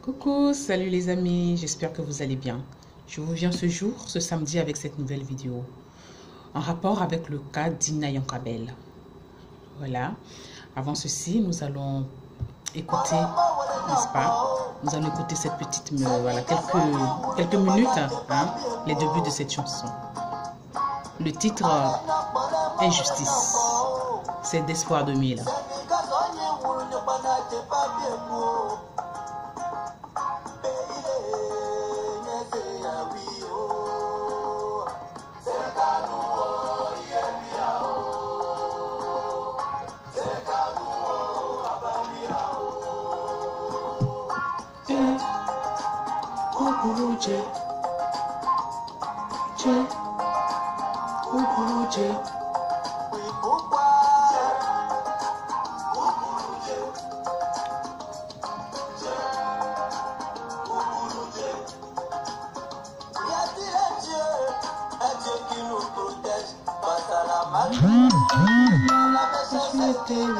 Coucou, salut les amis, j'espère que vous allez bien. Je vous viens ce jour, ce samedi, avec cette nouvelle vidéo en rapport avec le cas d'Ina Yankabel. Voilà, avant ceci, nous allons écouter, n'est-ce pas? Nous allons écouter cette petite, voilà, quelques minutes, hein, les débuts de cette chanson. Le titre Injustice, c'est d'Espoir 2000.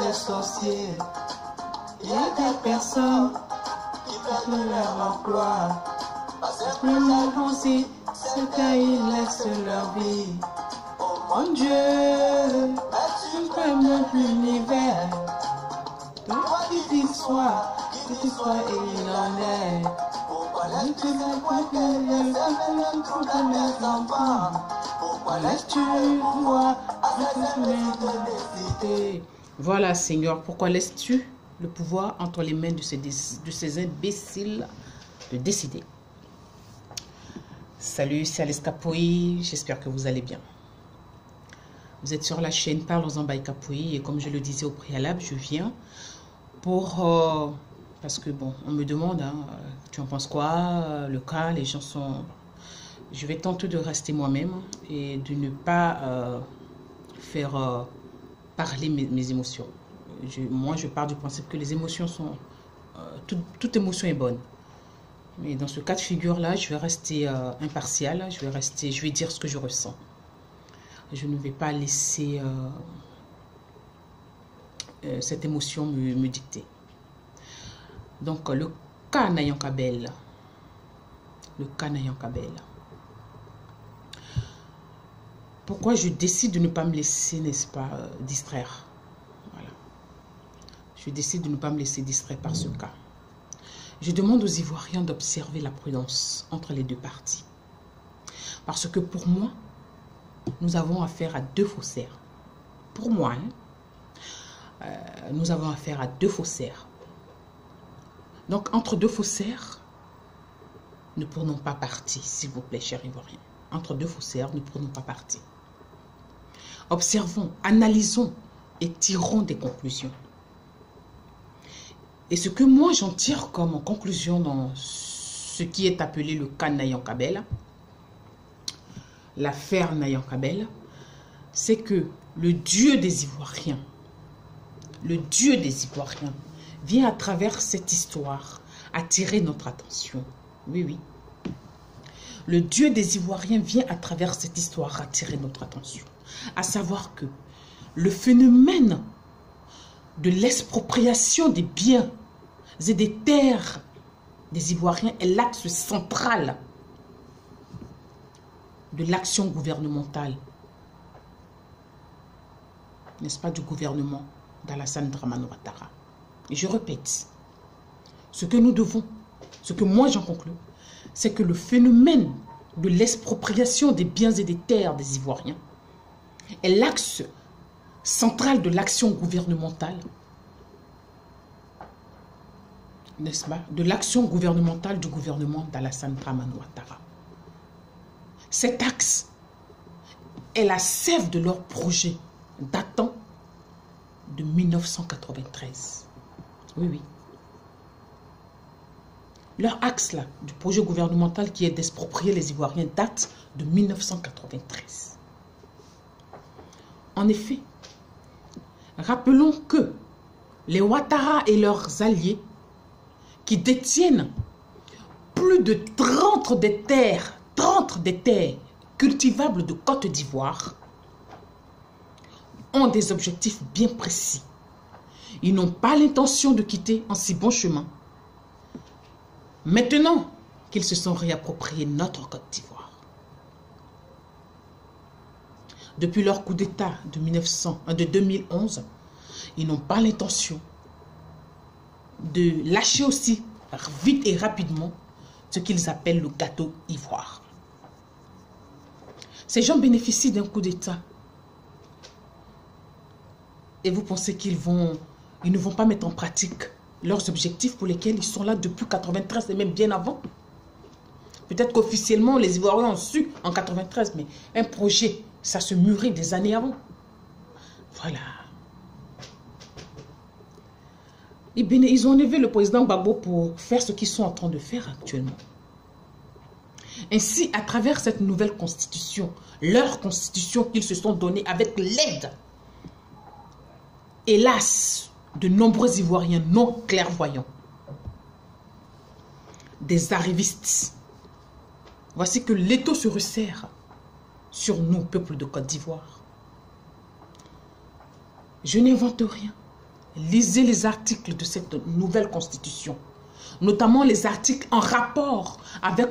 Les sorciers, il y a des personnes qui perdent leur emploi parce que aussi ceux qui laissent leur vie. Oh mon Dieu, tu connais l'univers. Toi qui sois et il en est. Pourquoi laisses-tu les enfants? Pourquoi laisses-tu voir les Voilà, Seigneur, pourquoi laisses-tu le pouvoir entre les mains de ces imbéciles de décider? Salut, c'est Alice Capoui, j'espère que vous allez bien. Vous êtes sur la chaîne Parlons-en by Capoui et comme je le disais au préalable, je viens pour... parce que bon, on me demande, hein, tu en penses quoi? Le cas, les gens sont... Je vais tenter de rester moi-même et de ne pas faire... parler mes émotions. Moi, je pars du principe que les émotions sont... toute émotion est bonne. Mais dans ce cas de figure-là, je vais rester impartial. Je vais dire ce que je ressens. Je ne vais pas laisser cette émotion me dicter. Donc, le cas Nayankabel. Le cas Nayankabel. Pourquoi je décide de ne pas me laisser, n'est-ce pas, distraire? Voilà. Je décide de ne pas me laisser distraire par ce cas. Je demande aux Ivoiriens d'observer la prudence entre les deux parties. Parce que pour moi, nous avons affaire à deux faussaires. Pour moi, hein, nous avons affaire à deux faussaires. Donc, entre deux faussaires, ne prenons pas parti, s'il vous plaît, chers Ivoiriens. Entre deux faussaires, ne prenons pas parti. Observons, analysons et tirons des conclusions. Et ce que moi j'en tire comme conclusion dans ce qui est appelé le cas Nayankabel, l'affaire Nayankabel, c'est que le Dieu des Ivoiriens, vient à travers cette histoire attirer notre attention. Oui, oui. Le Dieu des Ivoiriens vient à travers cette histoire attirer notre attention. À savoir que le phénomène de l'expropriation des biens et des terres des Ivoiriens est l'axe central de l'action gouvernementale, n'est-ce pas, du gouvernement d'Alassane Dramane Ouattara. Et je répète, ce que nous devons, ce que moi j'en conclus, c'est que le phénomène de l'expropriation des biens et des terres des Ivoiriens est l'axe central de l'action gouvernementale, n'est-ce pas, de l'action gouvernementale du gouvernement d'Alassane Dramane Ouattara. Cet axe est la sève de leur projet datant de 1993. Oui, oui. Leur axe là, du projet gouvernemental qui est d'exproprier les Ivoiriens date de 1993. En effet, rappelons que les Ouattara et leurs alliés qui détiennent plus de 30 des terres cultivables de Côte d'Ivoire ont des objectifs bien précis. Ils n'ont pas l'intention de quitter en si bon chemin Maintenant qu'ils se sont réappropriés notre Côte d'Ivoire, depuis leur coup d'État de 2011, ils n'ont pas l'intention de lâcher aussi vite et rapidement ce qu'ils appellent le gâteau ivoire. Ces gens bénéficient d'un coup d'État. Et vous pensez qu'ils ne vont pas mettre en pratique leurs objectifs pour lesquels ils sont là depuis 93 et même bien avant? Peut-être qu'officiellement, les Ivoiriens ont su en 93, mais un projet, ça se mûrit des années avant. Voilà. Ils ont élevé le président Gbagbo pour faire ce qu'ils sont en train de faire actuellement. Ainsi, à travers cette nouvelle constitution, leur constitution qu'ils se sont donnée avec l'aide, hélas, de nombreux Ivoiriens non clairvoyants, des arrivistes. Voici que l'étau se resserre sur nous, peuple de Côte d'Ivoire. Je n'invente rien. Lisez les articles de cette nouvelle constitution, notamment les articles en rapport avec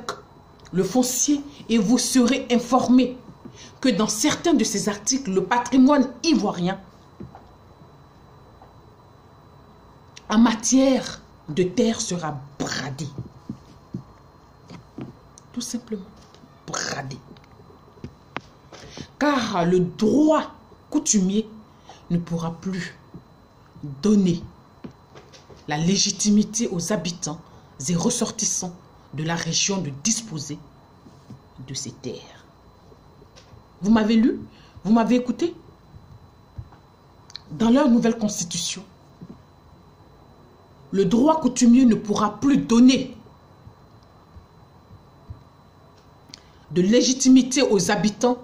le foncier, et vous serez informés que dans certains de ces articles, le patrimoine ivoirien en matière de terre sera bradé. Tout simplement bradé. Car le droit coutumier ne pourra plus donner la légitimité aux habitants et ressortissants de la région de disposer de ces terres. Vous m'avez lu? Vous m'avez écouté? Dans leur nouvelle constitution, le droit coutumier ne pourra plus donner de légitimité aux habitants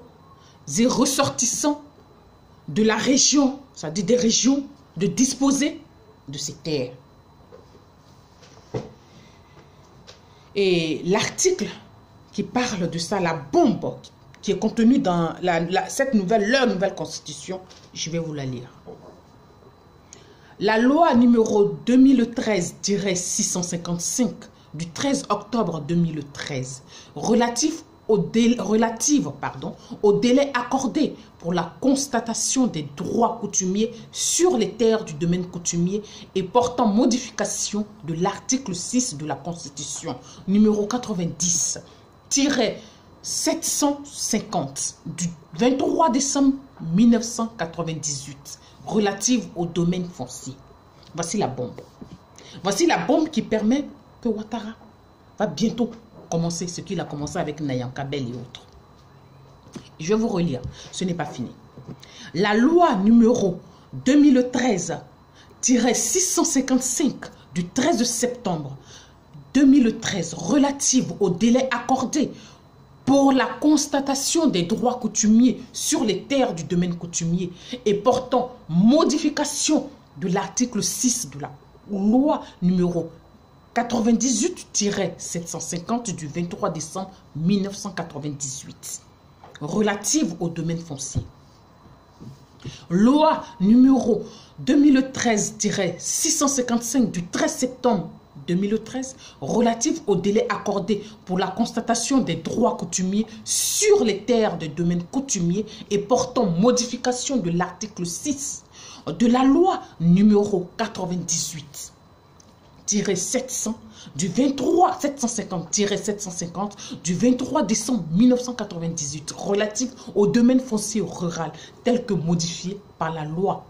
et ressortissants de la région, c'est-à-dire des régions, de disposer de ces terres. Et l'article qui parle de ça, la bombe qui est contenue dans leur nouvelle constitution, je vais vous la lire. La loi numéro 2013-655 du 13 octobre 2013 relative au délai accordé pour la constatation des droits coutumiers sur les terres du domaine coutumier et portant modification de l'article 6 de la Constitution numéro 90-750 du 23 décembre 1998 relative au domaine foncier. Voici la bombe. Voici la bombe qui permet que Ouattara va bientôt commencer ce qu'il a commencé avec Nayan Kabel et autres. Je vais vous relire, ce n'est pas fini. La loi numéro 2013-655 du 13 septembre 2013 relative au délai accordé pour la constatation des droits coutumiers sur les terres du domaine coutumier et portant modification de l'article 6 de la loi numéro 98-750 du 23 décembre 1998 relative au domaine foncier. Loi numéro 2013-655 du 13 septembre 2013 relative au délai accordé pour la constatation des droits coutumiers sur les terres de domaine coutumier et portant modification de l'article 6 de la loi numéro 98-700 du 750-750 du 23 décembre 1998 relative au domaine foncier rural tel que modifié par la loi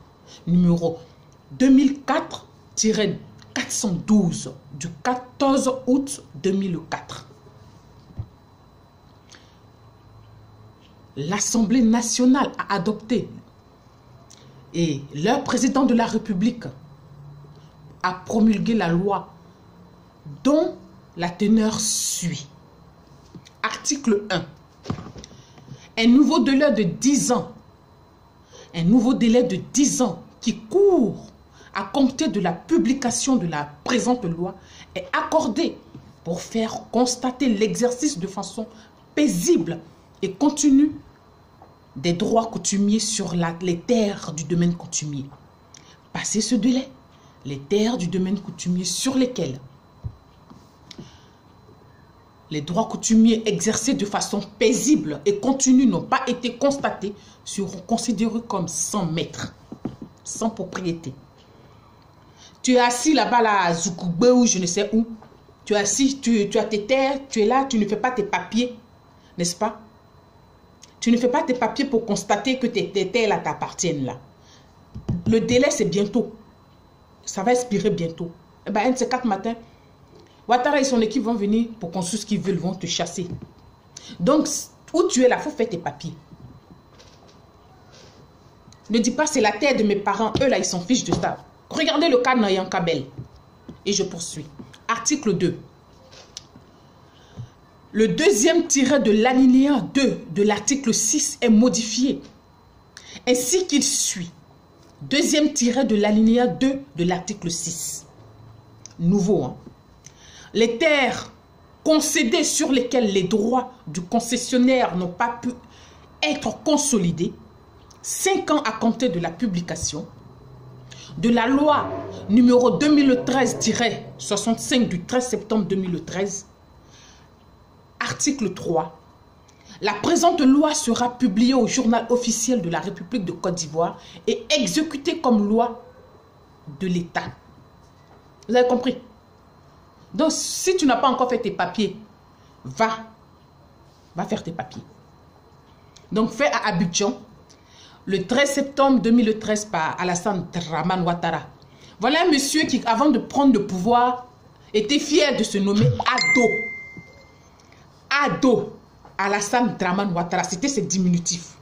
numéro 2004-412 du 14 août 2004. L'Assemblée nationale a adopté et leur président de la République a promulgué la loi dont la teneur suit. Article 1. Un nouveau délai de 10 ans. Un nouveau délai de 10 ans qui court à compter de la publication de la présente loi est accordé pour faire constater l'exercice de façon paisible et continue des droits coutumiers sur les terres du domaine coutumier. Passé ce délai, les terres du domaine coutumier sur lesquelles les droits coutumiers exercés de façon paisible et continue n'ont pas été constatés seront considérés comme sans maître, sans propriété. Tu es assis là-bas, là, à Zoukoube ou je ne sais où. Tu es assis, tu as tes terres, tu es là, tu ne fais pas tes papiers, n'est-ce pas? Tu ne fais pas tes papiers pour constater que tes terres là t'appartiennent là. Le délai, c'est bientôt. Ça va expirer bientôt. Eh bien, un de ces 4 matins, Ouattara et son équipe vont venir pour construire ce qu'ils veulent, vont te chasser. Donc, où tu es là, il faut faire tes papiers. Ne dis pas, c'est la terre de mes parents. Eux, là, ils s'en fichent de ça. Regardez le cas de Nayan Kabel. Et je poursuis. Article 2. Le deuxième tiret de l'alinéa 2 de l'article 6 est modifié. Ainsi qu'il suit. Deuxième tiret de l'alinéa 2 de l'article 6. Nouveau, hein. Les terres concédées sur lesquelles les droits du concessionnaire n'ont pas pu être consolidés 5 ans à compter de la publication de la loi numéro 2013-65 du 13 septembre 2013, article 3. La présente loi sera publiée au journal officiel de la République de Côte d'Ivoire et exécutée comme loi de l'État. Vous avez compris? Donc, si tu n'as pas encore fait tes papiers, va faire tes papiers. Donc, fais à Abidjan, le 13 septembre 2013 par Alassane Dramane Ouattara. Voilà un monsieur qui, avant de prendre le pouvoir, était fier de se nommer Ado. Alassane Dramane Ouattara, c'était ses diminutifs.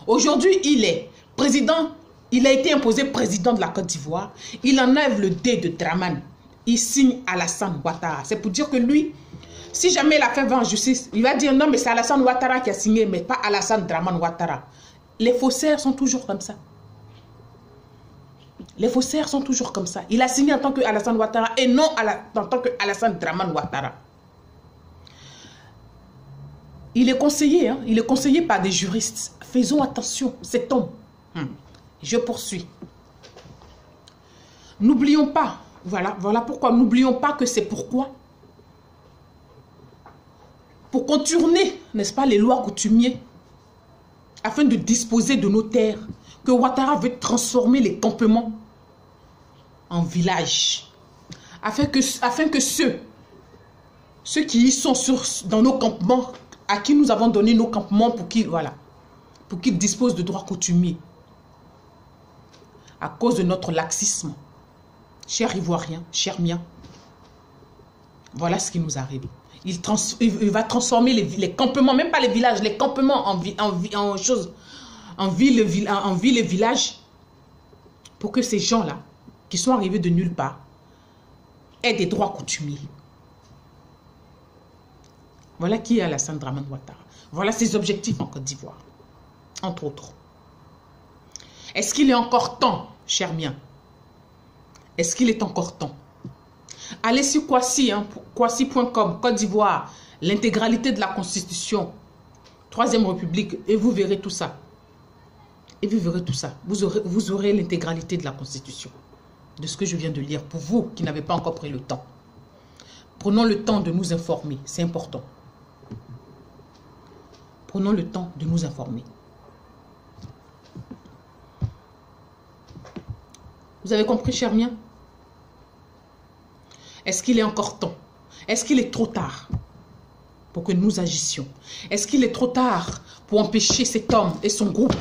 Aujourd'hui, il est président, il a été imposé président de la Côte d'Ivoire. Il enlève le D de Dramane. Il signe Alassane Ouattara. C'est pour dire que lui, si jamais il a fait 20 en justice, il va dire non, mais c'est Alassane Ouattara qui a signé, mais pas Alassane Dramane Ouattara. Les faussaires sont toujours comme ça. Les faussaires sont toujours comme ça. Il a signé en tant que Alassane Ouattara et non en tant que Alassane Dramane Ouattara. Il est conseillé, hein? Il est conseillé par des juristes. Faisons attention, cet homme. Je poursuis. N'oublions pas, voilà pourquoi, n'oublions pas que c'est pourquoi, pour contourner, n'est-ce pas, les lois coutumiers, afin de disposer de nos terres, que Ouattara veut transformer les campements en villages. Afin que ceux qui y sont dans nos campements, à qui nous avons donné nos campements pour qu'ils disposent de droits coutumiers. À cause de notre laxisme. Chers Ivoiriens, chers miens, voilà ce qui nous arrive. Il va transformer les campements, même pas les villages, les campements en ville et village, pour que ces gens-là, qui sont arrivés de nulle part, aient des droits coutumiers. Voilà qui est Alassane Dramane Ouattara. Voilà ses objectifs en Côte d'Ivoire, entre autres. Est-ce qu'il est encore temps, chers miens? Est-ce qu'il est encore temps? Allez sur Kwasi, Kwasi.com, Côte d'Ivoire, l'intégralité de la Constitution, 3e République, et vous verrez tout ça. Et vous verrez tout ça. Vous aurez l'intégralité de la Constitution, de ce que je viens de lire, pour vous qui n'avez pas encore pris le temps. Prenons le temps de nous informer, c'est important. Prenons le temps de nous informer. Vous avez compris, chers miens? Est-ce qu'il est encore temps? Est-ce qu'il est trop tard pour que nous agissions? Est-ce qu'il est trop tard pour empêcher cet homme et son groupe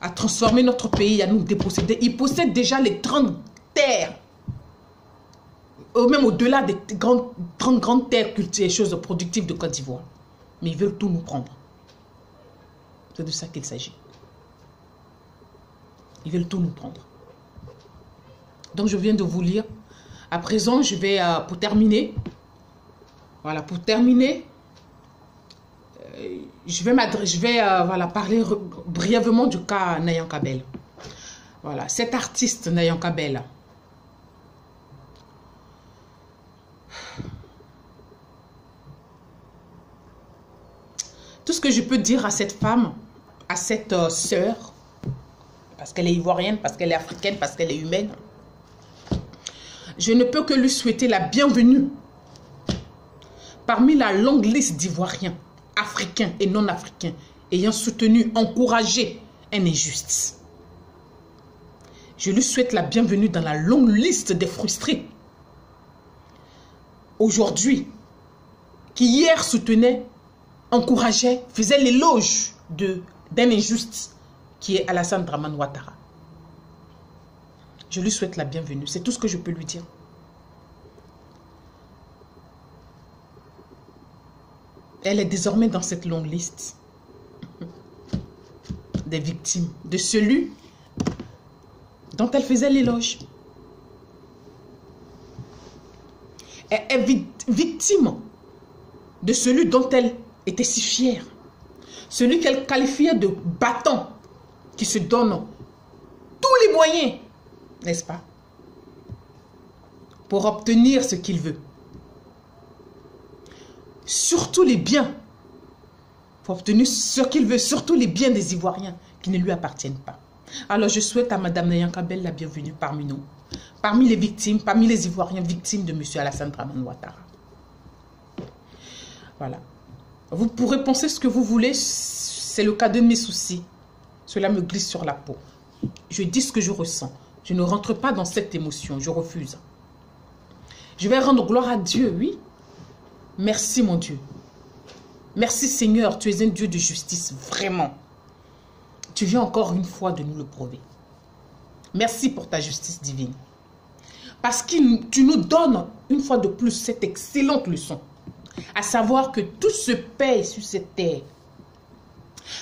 à transformer notre pays, à nous déposséder? Ils possèdent déjà les 30 terres, même au-delà des 30 grandes terres cultivées, choses productives de Côte d'Ivoire. Mais ils veulent tout nous prendre. C'est de ça qu'il s'agit. Ils veulent tout nous prendre. Donc je viens de vous lire. À présent, je vais, pour terminer, voilà, pour terminer, je vais parler brièvement du cas Nayan Kabel. Voilà, cet artiste Nayan Kabel. Tout ce que je peux dire à cette femme, à cette sœur, parce qu'elle est ivoirienne, parce qu'elle est africaine, parce qu'elle est humaine, je ne peux que lui souhaiter la bienvenue parmi la longue liste d'Ivoiriens, africains et non africains, ayant soutenu, encouragé un injuste. Je lui souhaite la bienvenue dans la longue liste des frustrés. Aujourd'hui, qui hier soutenait, encourageait, faisait l'éloge d'un injuste qui est Alassane Dramane Ouattara. Je lui souhaite la bienvenue. C'est tout ce que je peux lui dire. Elle est désormais dans cette longue liste des victimes de celui dont elle faisait l'éloge. Elle est victime de celui dont elle était si fière. Celui qu'elle qualifiait de battant, qui se donne tous les moyens, n'est-ce pas, pour obtenir ce qu'il veut. Surtout les biens, pour obtenir ce qu'il veut, surtout les biens des Ivoiriens qui ne lui appartiennent pas. Alors je souhaite à Mme Nayanka Bell la bienvenue parmi nous, parmi les victimes, parmi les Ivoiriens victimes de M. Alassane Dramane Ouattara. Voilà. Vous pourrez penser ce que vous voulez, c'est le cas de mes soucis. Cela me glisse sur la peau. Je dis ce que je ressens. Je ne rentre pas dans cette émotion, je refuse. Je vais rendre gloire à Dieu, oui. Merci mon Dieu. Merci Seigneur, tu es un Dieu de justice, vraiment. Tu viens encore une fois de nous le prouver. Merci pour ta justice divine. Parce que tu nous donnes une fois de plus cette excellente leçon. À savoir que tout se paye sur cette terre.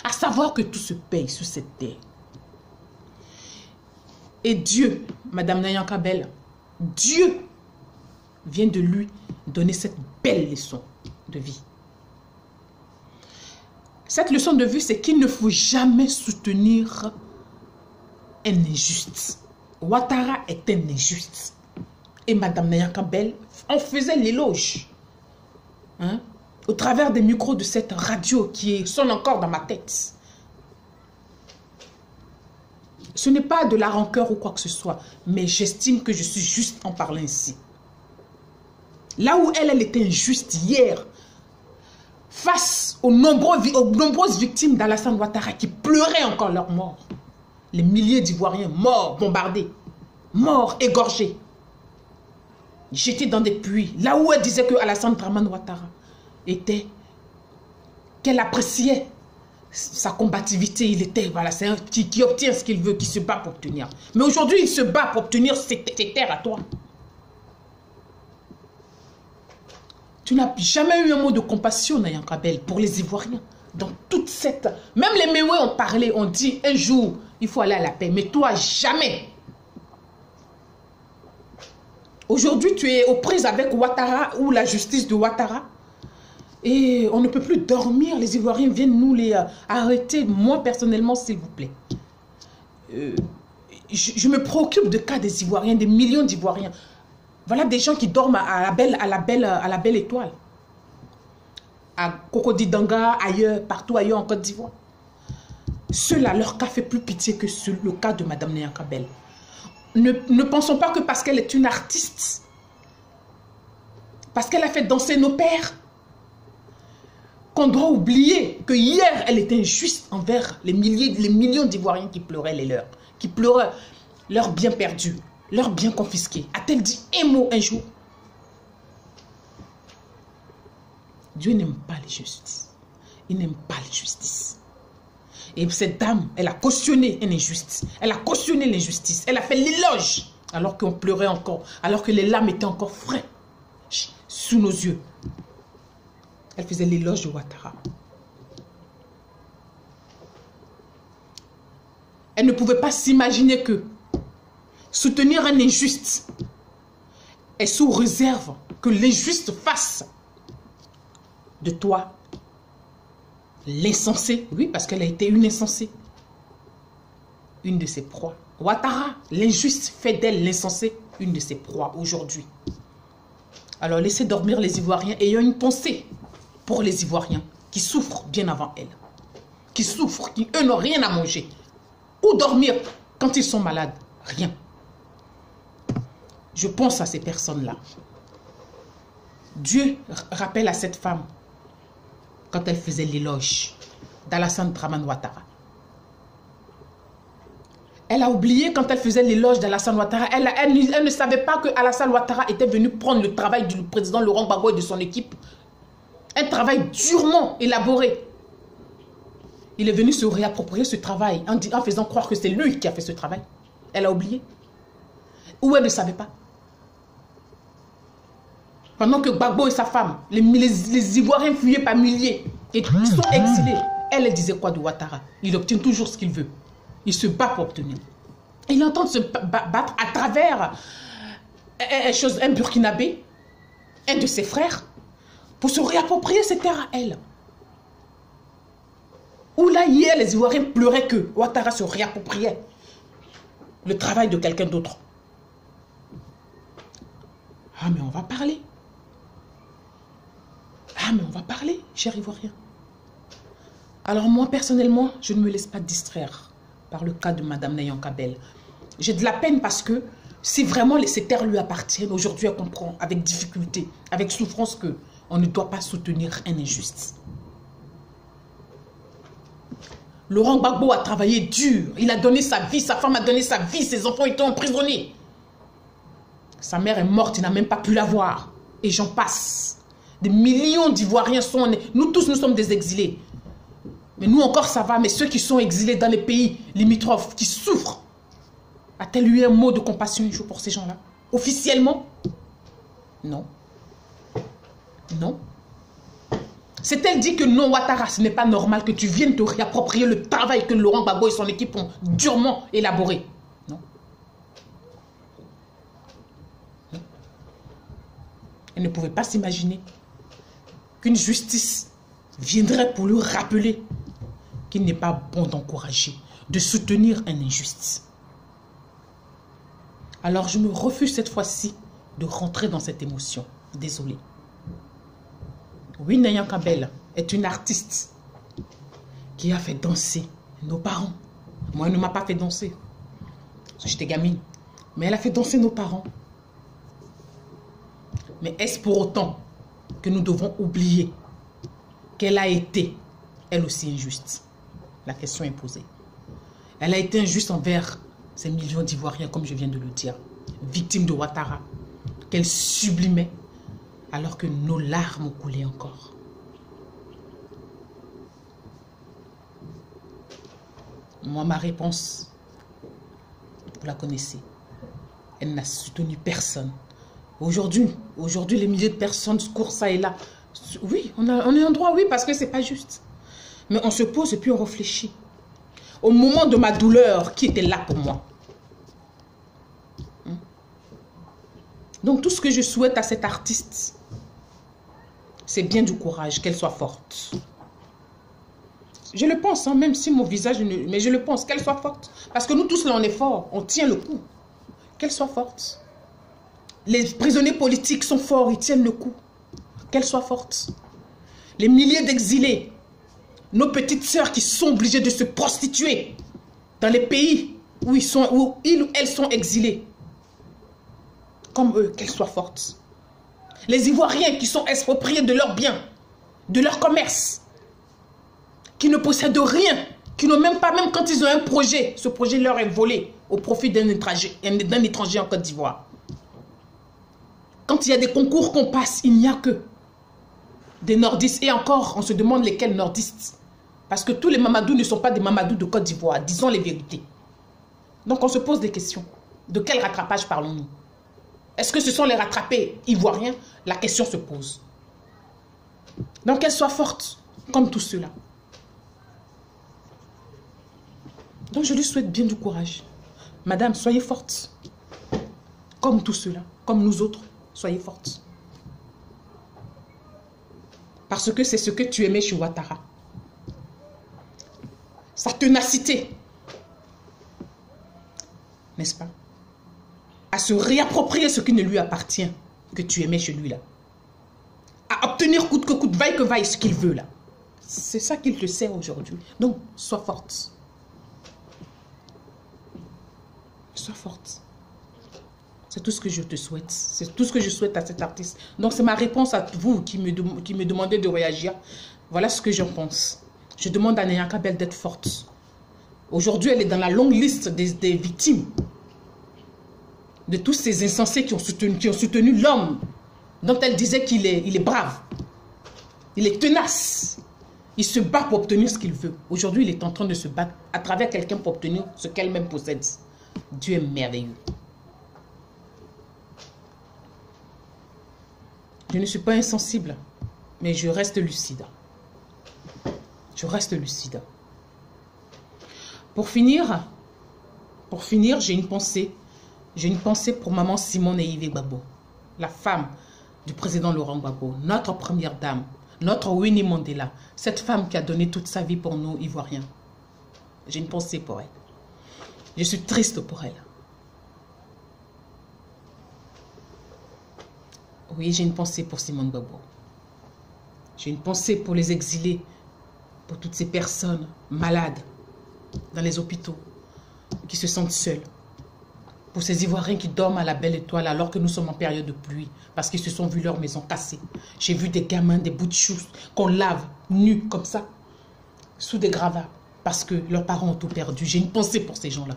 À savoir que tout se paye sur cette terre. Et Dieu, Madame Nayanka Bell, Dieu vient de lui donner cette belle leçon de vie. Cette leçon de vie, c'est qu'il ne faut jamais soutenir un injuste. Ouattara est un injuste. Et Madame Nayanka Bell en faisait l'éloge. Hein? Au travers des micros de cette radio qui sonne encore dans ma tête. Ce n'est pas de la rancœur ou quoi que ce soit, mais j'estime que je suis juste en parlant ici. Là où elle était injuste hier, face aux nombreuses victimes d'Alassane Ouattara qui pleuraient encore leur mort. Les milliers d'Ivoiriens morts, bombardés, morts, égorgés, jetés dans des puits. Là où elle disait que Alassane Dramane Ouattara était, qu'elle appréciait sa combativité, il était, voilà, c'est un qui obtient ce qu'il veut, qui se bat pour obtenir. Mais aujourd'hui, il se bat pour obtenir ses terres à toi. Tu n'as jamais eu un mot de compassion, Nayanka Bell, pour les Ivoiriens. Dans toute cette... Même les Méoué ont parlé, ont dit un jour, il faut aller à la paix. Mais toi, jamais. Aujourd'hui, tu es aux prises avec Ouattara ou la justice de Ouattara. Et on ne peut plus dormir. Les Ivoiriens viennent nous les arrêter. Moi, personnellement, s'il vous plaît. Je me préoccupe de cas des Ivoiriens, des millions d'Ivoiriens. Voilà des gens qui dorment à la belle étoile. À Cocody-Danga, ailleurs, partout ailleurs en Côte d'Ivoire. Ceux-là, leur cas fait plus pitié que le cas de Mme Nayanka Bell. Ne pensons pas que parce qu'elle est une artiste, parce qu'elle a fait danser nos pères, qu'on doit oublier que hier, elle était injuste envers les millions d'Ivoiriens qui pleuraient les leurs, qui pleuraient leurs biens perdus, leurs biens confisqués. A-t-elle dit un mot un jour? Dieu n'aime pas les justices. Il n'aime pas les justices. Et cette dame, elle a cautionné une injustice. Elle a cautionné l'injustice. Elle a fait l'éloge alors qu'on pleurait encore, alors que les larmes étaient encore fraîches sous nos yeux. Elle faisait l'éloge de Ouattara. Elle ne pouvait pas s'imaginer que soutenir un injuste est sous réserve que l'injuste fasse de toi l'insensé. Oui, parce qu'elle a été une insensée. Une de ses proies. Ouattara, l'injuste, fait d'elle l'insensé, une de ses proies aujourd'hui. Alors laissez dormir les Ivoiriens ayant une pensée pour les Ivoiriens qui souffrent bien avant elle. Qui souffrent, qui eux n'ont rien à manger. Ou dormir quand ils sont malades. Rien. Je pense à ces personnes-là. Dieu rappelle à cette femme, quand elle faisait l'éloge d'Alassane Dramane Ouattara. Elle a oublié quand elle faisait l'éloge d'Alassane Ouattara. Elle ne savait pas que Alassane Ouattara était venu prendre le travail du président Laurent Gbagbo et de son équipe. Un travail durement élaboré. Il est venu se réapproprier ce travail en faisant croire que c'est lui qui a fait ce travail. Elle a oublié. Ou elle ne savait pas. Pendant que Gbagbo et sa femme, les Ivoiriens fuyaient par milliers et ils sont exilés. Elle disait quoi de Ouattara? Il obtient toujours ce qu'il veut. Il se bat pour obtenir. Il entend se battre à travers un Burkinabé, un de ses frères, pour se réapproprier ses terres à elle. Où là, hier, les Ivoiriens pleuraient que Ouattara se réappropriait le travail de quelqu'un d'autre. Ah, mais on va parler. Ah, mais on va parler, cher Ivoirien. Alors moi, personnellement, je ne me laisse pas distraire par le cas de Madame Nayanka Bell. J'ai de la peine parce que si vraiment ces terres lui appartiennent, aujourd'hui, elle comprend avec difficulté, avec souffrance qu'on ne doit pas soutenir un injuste. Laurent Gbagbo a travaillé dur. Il a donné sa vie, sa femme a donné sa vie, ses enfants étaient emprisonnés. Sa mère est morte, il n'a même pas pu la voir. Et j'en passe. Des millions d'Ivoiriens sont nés. Nous tous, nous sommes des exilés. Mais nous encore, ça va. Mais ceux qui sont exilés dans les pays limitrophes, qui souffrent, a-t-elle eu un mot de compassion un jour pour ces gens-là? Officiellement? Non. Non. C'est-elle dit que non, Ouattara, ce n'est pas normal que tu viennes te réapproprier le travail que Laurent Gbagbo et son équipe ont durement élaboré? Non. Non. Elle ne pouvait pas s'imaginer qu'une justice viendrait pour lui rappeler qu'il n'est pas bon d'encourager, de soutenir un injuste. Alors je me refuse cette fois-ci de rentrer dans cette émotion. Désolée. Oui, Nayanka Bell est une artiste qui a fait danser nos parents. Moi, elle ne m'a pas fait danser. Parce que j'étais gamine. Mais elle a fait danser nos parents. Mais est-ce pour autant que nous devons oublier qu'elle a été, elle aussi, injuste? La question est posée. Elle a été injuste envers ces millions d'Ivoiriens, comme je viens de le dire, victimes de Ouattara, qu'elle sublimait, alors que nos larmes coulaient encore. Moi, ma réponse, vous la connaissez. Elle n'a soutenu personne. Aujourd'hui, les milliers de personnes courent ça et là. Oui, on est en droit, oui, parce que c'est pas juste. Mais on se pose et puis on réfléchit. Au moment de ma douleur, qui était là pour moi? Donc tout ce que je souhaite à cette artiste, c'est bien du courage, qu'elle soit forte. Je le pense, hein, même si mon visage... Mais je le pense, qu'elle soit forte. Parce que nous tous là, on est forts, on tient le coup. Qu'elle soit forte. Les prisonniers politiques sont forts, ils tiennent le coup. Qu'elle soit forte. Les milliers d'exilés, nos petites sœurs qui sont obligées de se prostituer dans les pays où ils ou elles sont exilés. Comme eux, qu'elles soient fortes. Les Ivoiriens qui sont expropriés de leurs biens, de leur commerce, qui ne possèdent rien, qui n'ont même pas, même quand ils ont un projet, ce projet leur est volé au profit d'un étranger en Côte d'Ivoire. Quand il y a des concours qu'on passe, il n'y a que des nordistes. Et encore, on se demande lesquels nordistes. Parce que tous les Mamadous ne sont pas des Mamadous de Côte d'Ivoire. Disons les vérités. Donc on se pose des questions. De quel rattrapage parlons-nous? Est-ce que ce sont les rattrapés ivoiriens? La question se pose. Donc qu'elle soit forte, comme tous ceux-là. Donc je lui souhaite bien du courage. Madame, soyez forte. Comme tous ceux-là, comme nous autres, soyez forte. Parce que c'est ce que tu aimais chez Ouattara. Sa ténacité. N'est-ce pas? À se réapproprier ce qui ne lui appartient, que tu aimais chez lui là. À obtenir coûte que vaille ce qu'il veut là. C'est ça qu'il te sert aujourd'hui. Donc, sois forte. Sois forte. C'est tout ce que je te souhaite. C'est tout ce que je souhaite à cet artiste. Donc, c'est ma réponse à vous qui me demandez de réagir. Voilà ce que j'en pense. Je demande à Nayanka Bell d'être forte. Aujourd'hui, elle est dans la longue liste des victimes. De tous ces insensés qui ont soutenu l'homme dont elle disait qu'il est brave. Il est tenace. Il se bat pour obtenir ce qu'il veut. Aujourd'hui, il est en train de se battre à travers quelqu'un pour obtenir ce qu'elle-même possède. Dieu est merveilleux. Je ne suis pas insensible, mais je reste lucide. Je reste lucide. Pour finir, j'ai une pensée. J'ai une pensée pour maman Simone Yves Gbagbo, la femme du président Laurent Gbagbo, notre première dame, notre Winnie Mandela, cette femme qui a donné toute sa vie pour nous, Ivoiriens. J'ai une pensée pour elle. Je suis triste pour elle. Oui, j'ai une pensée pour Simone Gbagbo. J'ai une pensée pour les exilés, pour toutes ces personnes malades dans les hôpitaux, qui se sentent seules. Pour ces Ivoiriens qui dorment à la belle étoile alors que nous sommes en période de pluie, parce qu'ils se sont vus leur maison cassée. J'ai vu des gamins, des bouts de choux qu'on lave nus comme ça, sous des gravats, parce que leurs parents ont tout perdu. J'ai une pensée pour ces gens-là.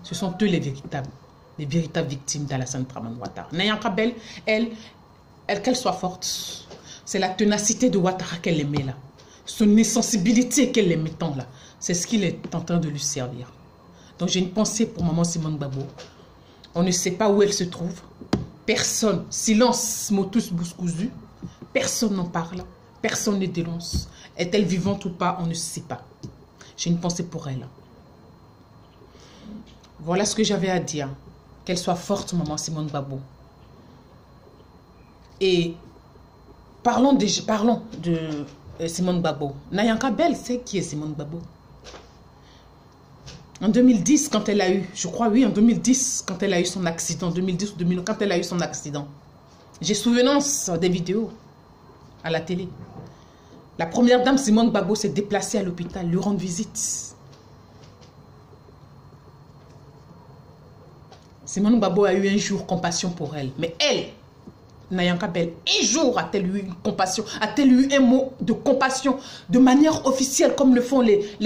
Ce sont eux les véritables victimes d'Alassane Dramane Ouattara. Nayanka Bell, elle, qu'elle soit forte. C'est la ténacité de Ouattara qu'elle aimait là. Son insensibilité qu'elle aimait tant là. C'est ce qu'il est en train de lui servir. Donc j'ai une pensée pour maman Simone Gbagbo. On ne sait pas où elle se trouve. Personne, silence, motus bouscousu. Personne n'en parle. Personne ne dénonce. Est-elle vivante ou pas? On ne sait pas. J'ai une pensée pour elle. Voilà ce que j'avais à dire. Qu'elle soit forte, maman Simone Gbagbo. Et parlons de Simone Gbagbo. Nayanka Bell sait qui est Simone Gbagbo. En 2010, quand elle a eu, je crois, oui, en 2010, quand elle a eu son accident, 2010 ou 2009, quand elle a eu son accident, j'ai souvenance des vidéos à la télé. La première dame Simone Gbagbo s'est déplacée à l'hôpital, lui rendre visite. Simone Gbagbo a eu un jour compassion pour elle. Mais elle, Nayanka Bell, un jour a-t-elle eu une compassion, a-t-elle eu un mot de compassion de manière officielle comme le font les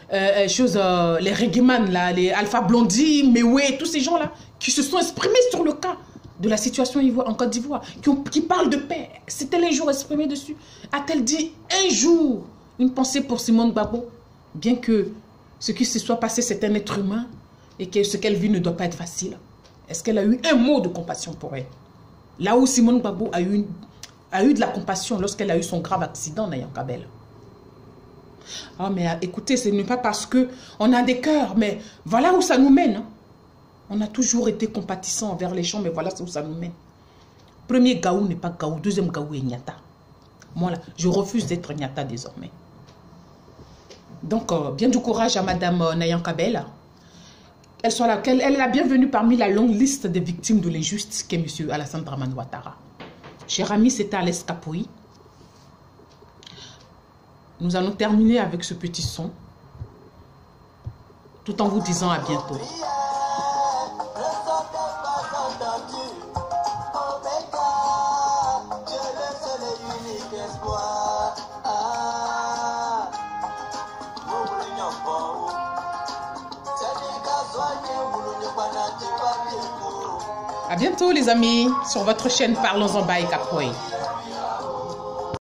Reggaeman, là, les Alpha Blondy, Mewé, tous ces gens-là qui se sont exprimés sur le cas de la situation en Côte d'Ivoire, qui parlent de paix. C'est-elle un jour exprimée dessus? A-t-elle dit un jour une pensée pour Simone Gbagbo? Bien que ce qui se soit passé, c'est un être humain et que ce qu'elle vit ne doit pas être facile. Est-ce qu'elle a eu un mot de compassion pour elle? Là où Simone Gbagbo a eu de la compassion lorsqu'elle a eu son grave accident, Nayanka Bell. Ah, mais écoutez, ce n'est pas parce qu'on a des cœurs, mais voilà où ça nous mène. Hein. On a toujours été compatissants envers les gens, mais voilà où ça nous mène. Premier gaou n'est pas gaou, deuxième gaou est Nyata. Moi, là, je refuse d'être Nyata désormais. Donc, bien du courage à Madame Nayanka Bell. Elle est la bienvenue parmi la longue liste des victimes de l'injustice qu'est M. Alassane Dramane Ouattara. Cher ami, c'était Ales Kapoui. Nous allons terminer avec ce petit son, tout en vous disant à bientôt. À bientôt les amis, sur votre chaîne Parlons en Baïka Poy.